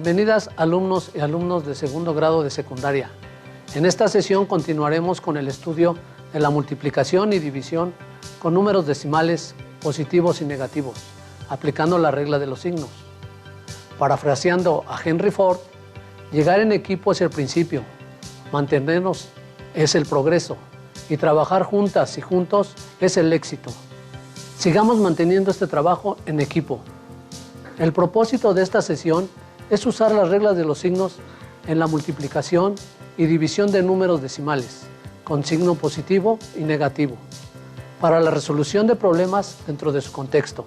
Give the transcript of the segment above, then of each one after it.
Bienvenidas alumnos y alumnos de segundo grado de secundaria. En esta sesión continuaremos con el estudio de la multiplicación y división con números decimales positivos y negativos, aplicando la regla de los signos. Parafraseando a Henry Ford, llegar en equipo es el principio, mantenernos es el progreso y trabajar juntas y juntos es el éxito. Sigamos manteniendo este trabajo en equipo. El propósito de esta sesión es usar las reglas de los signos en la multiplicación y división de números decimales, con signo positivo y negativo, para la resolución de problemas dentro de su contexto.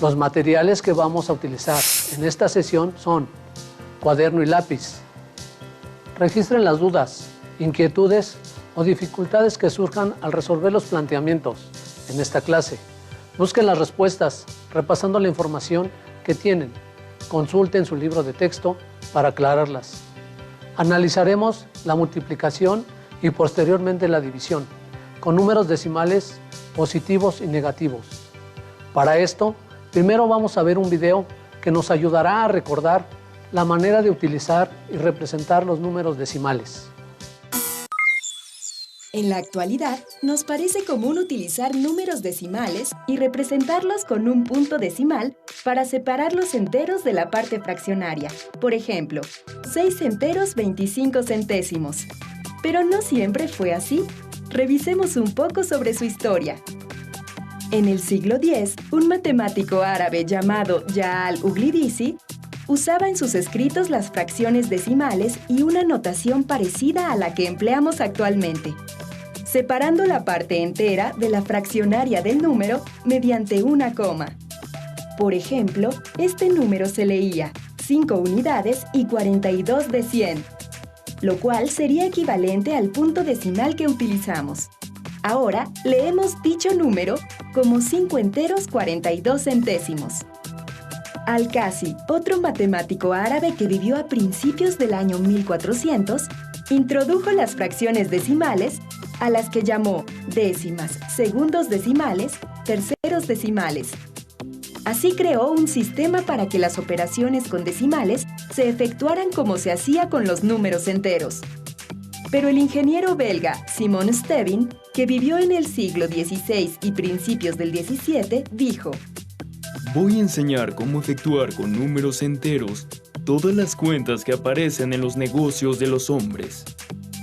Los materiales que vamos a utilizar en esta sesión son cuaderno y lápiz. Registren las dudas, inquietudes o dificultades que surjan al resolver los planteamientos en esta clase. Busquen las respuestas repasando la información que tienen. Consulten su libro de texto para aclararlas. Analizaremos la multiplicación y posteriormente la división con números decimales positivos y negativos. Para esto, primero vamos a ver un video que nos ayudará a recordar la manera de utilizar y representar los números decimales. En la actualidad, nos parece común utilizar números decimales y representarlos con un punto decimal para separar los enteros de la parte fraccionaria. Por ejemplo, 6 enteros 25 centésimos. Pero no siempre fue así. Revisemos un poco sobre su historia. En el siglo X, un matemático árabe llamado Jaal Uglidisi usaba en sus escritos las fracciones decimales y una notación parecida a la que empleamos actualmente, separando la parte entera de la fraccionaria del número mediante una coma. Por ejemplo, este número se leía 5 unidades y 42 de 100, lo cual sería equivalente al punto decimal que utilizamos. Ahora leemos dicho número como 5 enteros 42 centésimos. Al-Kasi, otro matemático árabe que vivió a principios del año 1400, introdujo las fracciones decimales, a las que llamó décimas, segundos decimales, terceros decimales. Así creó un sistema para que las operaciones con decimales se efectuaran como se hacía con los números enteros. Pero el ingeniero belga Simon Stevin, que vivió en el siglo XVI y principios del XVII, dijo: voy a enseñar cómo efectuar con números enteros todas las cuentas que aparecen en los negocios de los hombres.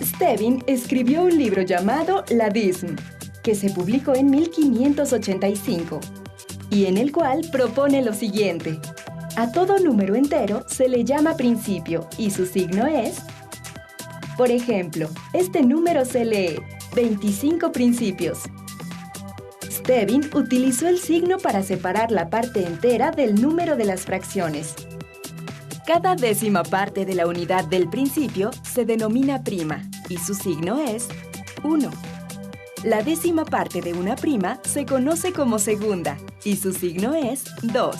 Stevin escribió un libro llamado La Dism, que se publicó en 1585, y en el cual propone lo siguiente. A todo número entero se le llama principio y su signo es... Por ejemplo, este número se lee 25 principios. Stevin utilizó el signo para separar la parte entera del número de las fracciones. Cada décima parte de la unidad del principio se denomina prima y su signo es 1. La décima parte de una prima se conoce como segunda y su signo es 2.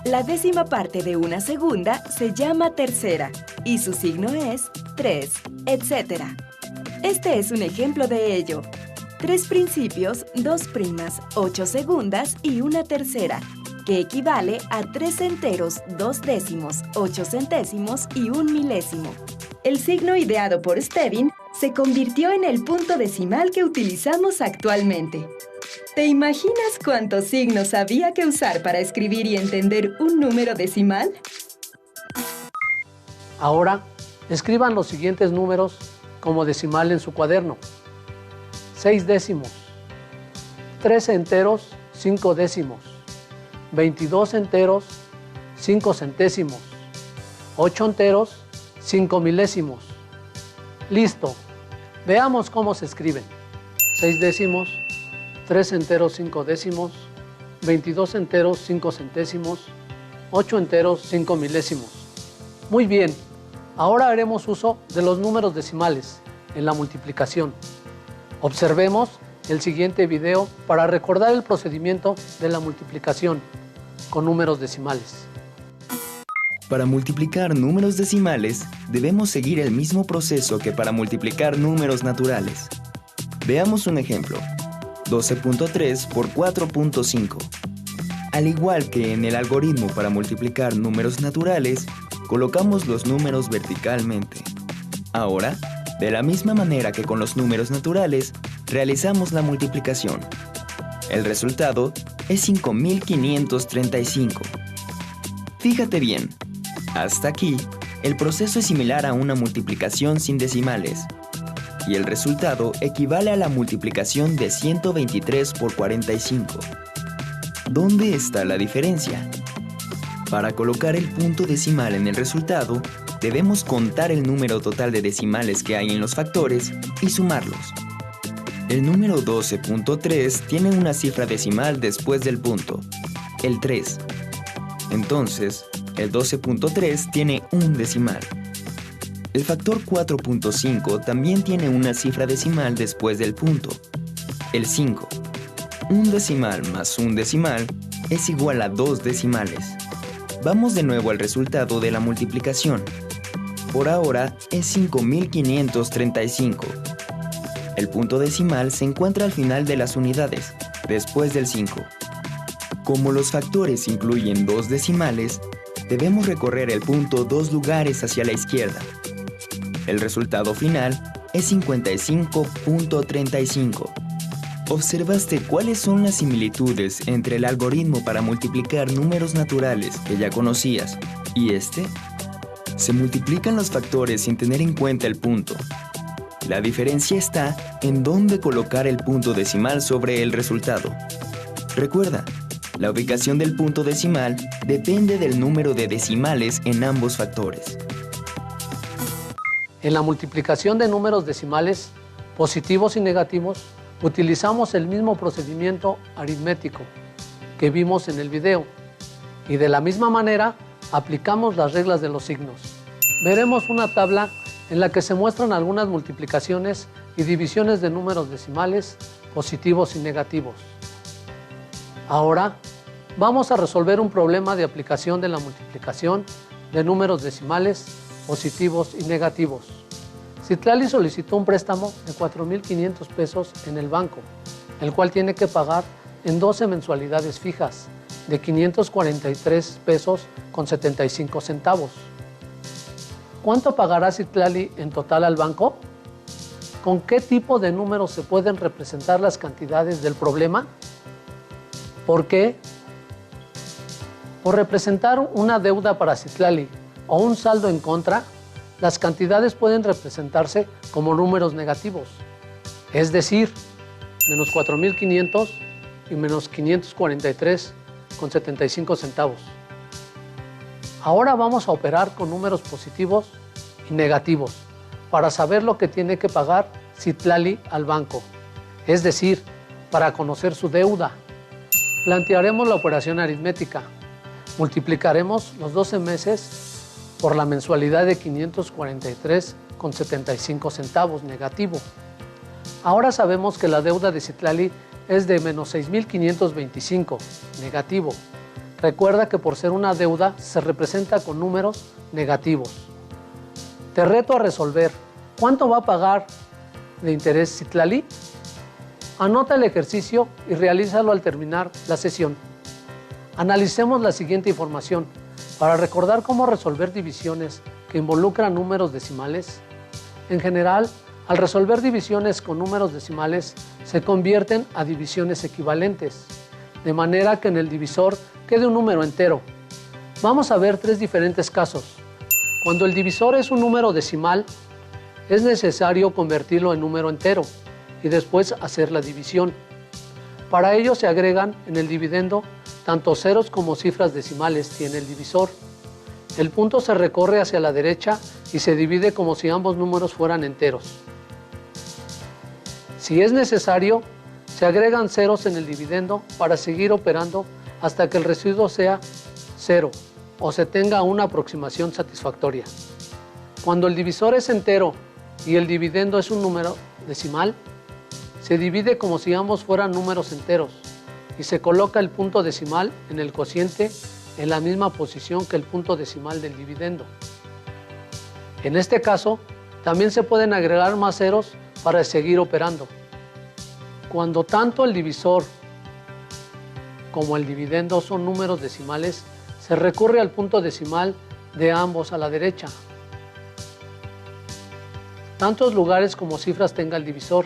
La décima parte de una segunda se llama tercera y su signo es 3, etc. Este es un ejemplo de ello. 3 principios, 2 primas, 8 segundas y una tercera, que equivale a 3 enteros, 2 décimos, 8 centésimos y 1 milésimo. El signo ideado por Stevin se convirtió en el punto decimal que utilizamos actualmente. ¿Te imaginas cuántos signos había que usar para escribir y entender un número decimal? Ahora, escriban los siguientes números como decimal en su cuaderno. 6 décimos, 13 enteros, 5 décimos, 22 enteros, 5 centésimos, 8 enteros, 5 milésimos. Listo. Veamos cómo se escriben. 6 décimos, 3 enteros, 5 décimos, 22 enteros, 5 centésimos, 8 enteros, 5 milésimos. Muy bien. Ahora haremos uso de los números decimales en la multiplicación. Observemos el siguiente video para recordar el procedimiento de la multiplicación con números decimales. Para multiplicar números decimales, debemos seguir el mismo proceso que para multiplicar números naturales. Veamos un ejemplo. 12.3 por 4.5. Al igual que en el algoritmo para multiplicar números naturales, colocamos los números verticalmente. Ahora, de la misma manera que con los números naturales, realizamos la multiplicación. El resultado es 5535. Fíjate bien, hasta aquí, el proceso es similar a una multiplicación sin decimales, y el resultado equivale a la multiplicación de 123 por 45. ¿Dónde está la diferencia? Para colocar el punto decimal en el resultado, debemos contar el número total de decimales que hay en los factores y sumarlos. El número 12.3 tiene una cifra decimal después del punto, el 3. Entonces, el 12.3 tiene un decimal. El factor 4.5 también tiene una cifra decimal después del punto, el 5. Un decimal más un decimal es igual a 2 decimales. Vamos de nuevo al resultado de la multiplicación. Por ahora es 5535. El punto decimal se encuentra al final de las unidades, después del 5. Como los factores incluyen 2 decimales, debemos recorrer el punto 2 lugares hacia la izquierda. El resultado final es 55.35. ¿Observaste cuáles son las similitudes entre el algoritmo para multiplicar números naturales que ya conocías y este? Se multiplican los factores sin tener en cuenta el punto. La diferencia está en dónde colocar el punto decimal sobre el resultado. Recuerda, la ubicación del punto decimal depende del número de decimales en ambos factores. En la multiplicación de números decimales, positivos y negativos, utilizamos el mismo procedimiento aritmético que vimos en el video y de la misma manera aplicamos las reglas de los signos. Veremos una tabla en la que se muestran algunas multiplicaciones y divisiones de números decimales positivos y negativos. Ahora vamos a resolver un problema de aplicación de la multiplicación de números decimales positivos y negativos. Citlali solicitó un préstamo de 4,500 pesos en el banco, el cual tiene que pagar en 12 mensualidades fijas de 543 pesos con 75 centavos. ¿Cuánto pagará Citlali en total al banco? ¿Con qué tipo de números se pueden representar las cantidades del problema? ¿Por qué? Por representar una deuda para Citlali o un saldo en contra, las cantidades pueden representarse como números negativos, es decir, menos 4,500 y menos 543 con 75 centavos. Ahora vamos a operar con números positivos y negativos para saber lo que tiene que pagar Citlali al banco, es decir, para conocer su deuda. Plantearemos la operación aritmética. Multiplicaremos los 12 meses por la mensualidad de 543 con 75 centavos negativo. Ahora sabemos que la deuda de Citlali es de menos 6,525 negativo. Recuerda que por ser una deuda se representa con números negativos. Te reto a resolver. ¿Cuánto va a pagar de interés Citlali? Anota el ejercicio y realízalo al terminar la sesión. Analicemos la siguiente información para recordar cómo resolver divisiones que involucran números decimales. En general, al resolver divisiones con números decimales, se convierten a divisiones equivalentes, de manera que en el divisor quede un número entero. Vamos a ver 3 diferentes casos. Cuando el divisor es un número decimal, es necesario convertirlo en número entero y después hacer la división. Para ello se agregan en el dividendo tanto ceros como cifras decimales tiene el divisor. El punto se recorre hacia la derecha y se divide como si ambos números fueran enteros. Si es necesario, se agregan ceros en el dividendo para seguir operando hasta que el residuo sea 0 o se tenga una aproximación satisfactoria. Cuando el divisor es entero y el dividendo es un número decimal, se divide como si ambos fueran números enteros y se coloca el punto decimal en el cociente en la misma posición que el punto decimal del dividendo. En este caso, también se pueden agregar más ceros para seguir operando. Cuando tanto el divisor como el dividendo son números decimales, se recurre al punto decimal de ambos a la derecha. Tantos lugares como cifras tenga el divisor.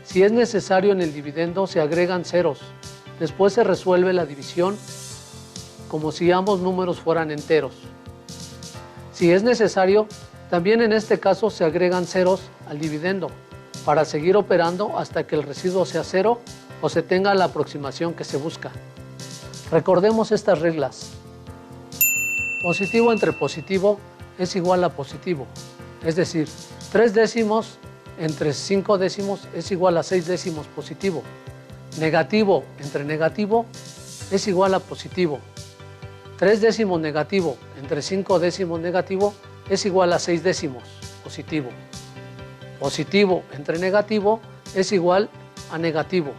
Si es necesario en el dividendo se agregan ceros. Después se resuelve la división como si ambos números fueran enteros. Si es necesario, también en este caso se agregan ceros al dividendo para seguir operando hasta que el residuo sea cero o se tenga la aproximación que se busca. Recordemos estas reglas. Positivo entre positivo es igual a positivo, es decir, 3 décimos entre 5 décimos es igual a 6 décimos positivo. Negativo entre negativo es igual a positivo. 3 décimos negativo entre 5 décimos negativo es igual a 6 décimos positivo. Positivo entre negativo es igual a negativo.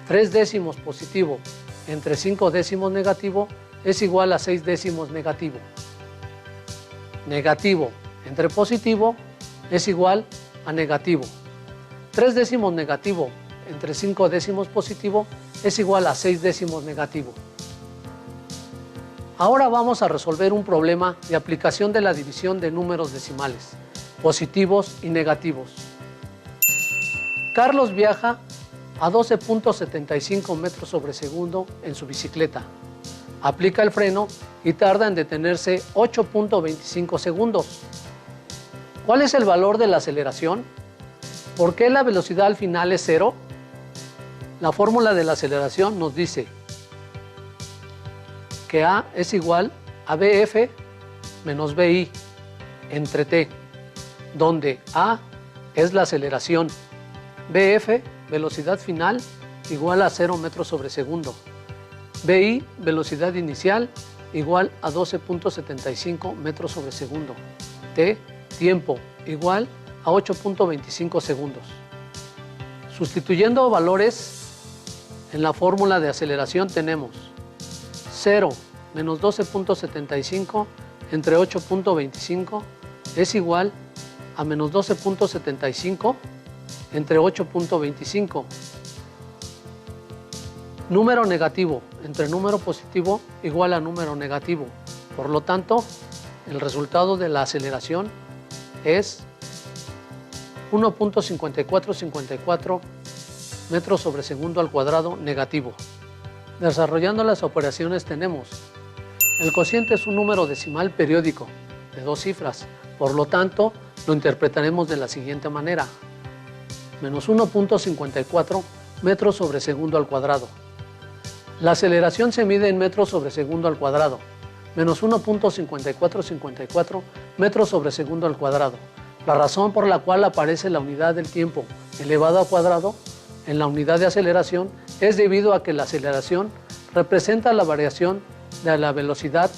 3 décimos positivo entre 5 décimos negativo es igual a 6 décimos negativo. Negativo entre positivo es igual a negativo. 3 décimos negativo entre 5 décimos positivo es igual a 6 décimos negativo. Ahora vamos a resolver un problema de aplicación de la división de números decimales, positivos y negativos. Carlos viaja a 12.75 metros sobre segundo en su bicicleta. Aplica el freno y tarda en detenerse 8.25 segundos. ¿Cuál es el valor de la aceleración? ¿Por qué la velocidad al final es cero? La fórmula de la aceleración nos dice que A es igual a BF menos BI entre T, donde A es la aceleración, BF, velocidad final, igual a 0 metros sobre segundo, BI, velocidad inicial, igual a 12.75 metros sobre segundo, T, tiempo, igual a 8.25 segundos. Sustituyendo valores en la fórmula de aceleración tenemos 0 menos 12.75 entre 8.25 es igual a menos 12.75 entre 8.25. Número negativo entre número positivo igual a número negativo. Por lo tanto, el resultado de la aceleración es 1.5454 metros sobre segundo al cuadrado negativo. Desarrollando las operaciones tenemos: el cociente es un número decimal periódico de 2 cifras, por lo tanto lo interpretaremos de la siguiente manera: menos 1.54 metros sobre segundo al cuadrado. La aceleración se mide en metros sobre segundo al cuadrado, menos 1.5454 metros sobre segundo al cuadrado. La razón por la cual aparece la unidad del tiempo elevado al cuadrado en la unidad de aceleración es debido a que la aceleración representa la variación de la velocidad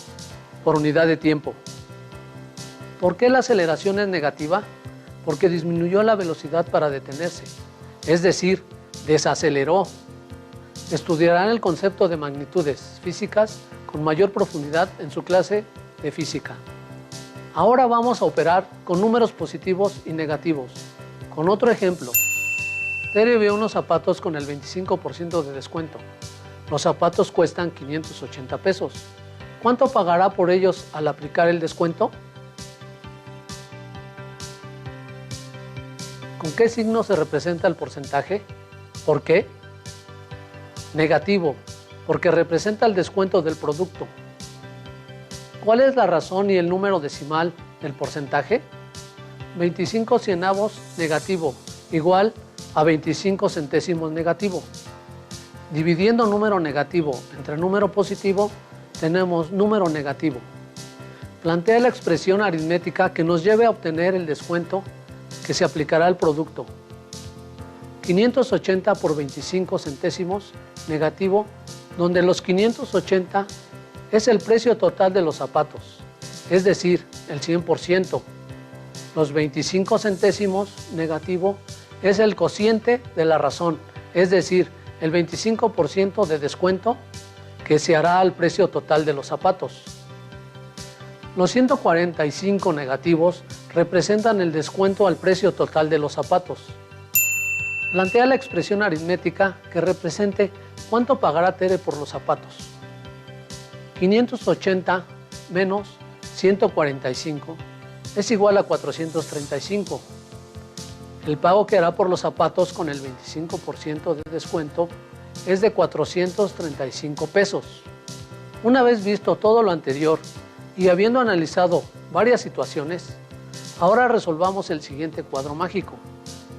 por unidad de tiempo. ¿Por qué la aceleración es negativa? Porque disminuyó la velocidad para detenerse, es decir, desaceleró. Estudiarán el concepto de magnitudes físicas con mayor profundidad en su clase de física. Ahora vamos a operar con números positivos y negativos. Con otro ejemplo, Tere vio unos zapatos con el 25% de descuento. Los zapatos cuestan 580 pesos. ¿Cuánto pagará por ellos al aplicar el descuento? ¿Con qué signo se representa el porcentaje? ¿Por qué? Negativo, porque representa el descuento del producto. ¿Cuál es la razón y el número decimal del porcentaje? 25 cienavos negativo, igual a 25 centésimos negativo. Dividiendo número negativo entre número positivo, tenemos número negativo. Plantea la expresión aritmética que nos lleve a obtener el descuento que se aplicará al producto. 580 por 25 centésimos negativo, donde los 580 es el precio total de los zapatos, es decir, el 100%. Los 25 centésimos negativo es el cociente de la razón, es decir, el 25% de descuento que se hará al precio total de los zapatos. Los 145 negativos representan el descuento al precio total de los zapatos. Plantea la expresión aritmética que represente cuánto pagará Tere por los zapatos. 580 menos 145 es igual a 435. El pago que hará por los zapatos con el 25% de descuento es de 435 pesos. Una vez visto todo lo anterior y habiendo analizado varias situaciones, ahora resolvamos el siguiente cuadro mágico,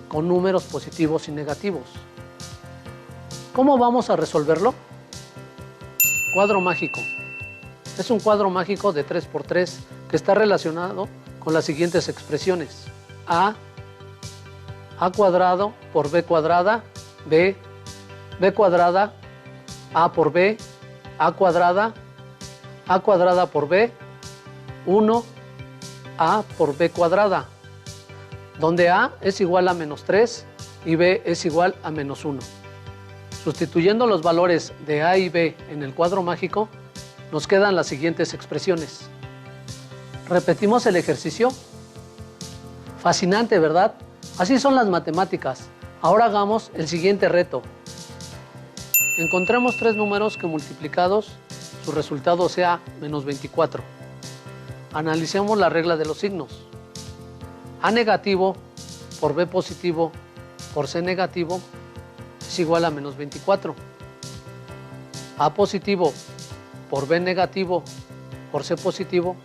con números positivos y negativos. ¿Cómo vamos a resolverlo? Cuadro mágico. Es un cuadro mágico de 3×3 que está relacionado con las siguientes expresiones. A cuadrado por B cuadrada, B cuadrada, A por B, A cuadrada por B, 1, A por B cuadrada, donde A es igual a -3 y B es igual a -1. Sustituyendo los valores de A y B en el cuadro mágico, nos quedan las siguientes expresiones. ¿Repetimos el ejercicio? Fascinante, ¿verdad? Así son las matemáticas. Ahora hagamos el siguiente reto. Encontremos tres números que multiplicados su resultado sea -24. Analicemos la regla de los signos. A negativo por B positivo por C negativo es igual a -24. A positivo por B negativo por C positivo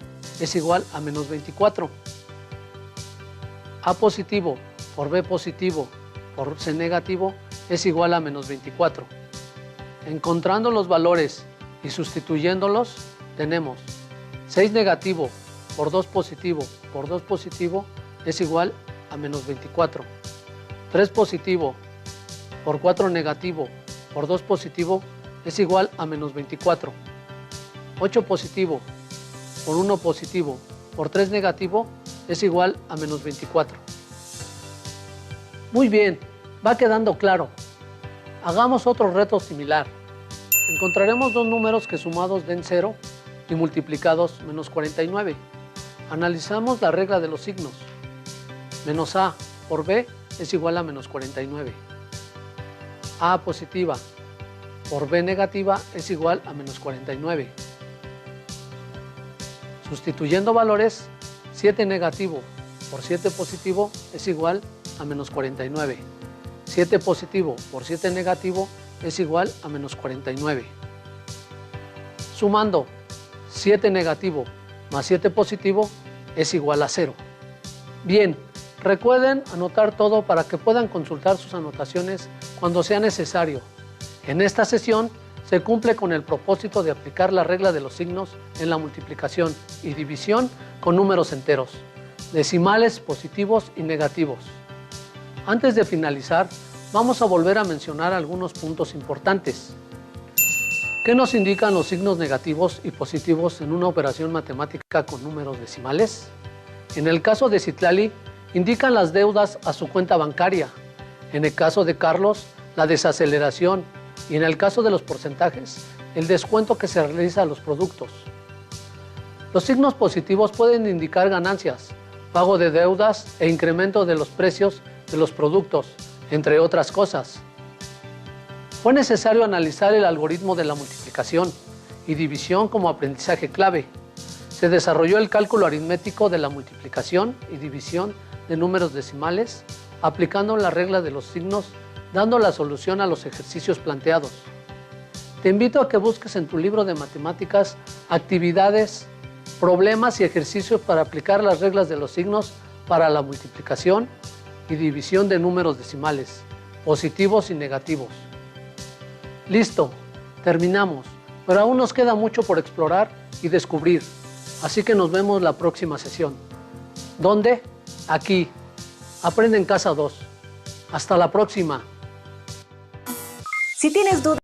es igual a -24. A positivo por B positivo por C negativo es igual a -24. Encontrando los valores y sustituyéndolos, tenemos 6 negativo por 2 positivo por 2 positivo es igual a -24. 3 positivo por 4 negativo por 2 positivo es igual a -24. 8 positivo por 1 positivo por 3 negativo es igual a -24. Muy bien, va quedando claro. Hagamos otro reto similar. Encontraremos dos números que sumados den 0 y multiplicados -49. Analizamos la regla de los signos. Menos A por B es igual a -49. A positiva por B negativa es igual a -49. Sustituyendo valores, 7 negativo por 7 positivo es igual a -49. 7 positivo por 7 negativo es igual a -49. Sumando 7 negativo más 7 positivo es igual a 0. Bien, recuerden anotar todo para que puedan consultar sus anotaciones cuando sea necesario. En esta sesión se cumple con el propósito de aplicar la regla de los signos en la multiplicación y división con números enteros, decimales positivos y negativos. Antes de finalizar, vamos a volver a mencionar algunos puntos importantes. ¿Qué nos indican los signos negativos y positivos en una operación matemática con números decimales? En el caso de Citlali, indican las deudas a su cuenta bancaria. En el caso de Carlos, la desaceleración. Y en el caso de los porcentajes, el descuento que se realiza a los productos. Los signos positivos pueden indicar ganancias, pago de deudas e incremento de los precios de los productos, entre otras cosas. Fue necesario analizar el algoritmo de la multiplicación y división como aprendizaje clave. Se desarrolló el cálculo aritmético de la multiplicación y división de números decimales, aplicando la regla de los signos, dando la solución a los ejercicios planteados. Te invito a que busques en tu libro de matemáticas actividades, problemas y ejercicios para aplicar las reglas de los signos para la multiplicación y división de números decimales, positivos y negativos. Listo, terminamos, pero aún nos queda mucho por explorar y descubrir, así que nos vemos la próxima sesión. ¿Dónde? Aquí. Aprende en Casa 2. Hasta la próxima. Si tienes dudas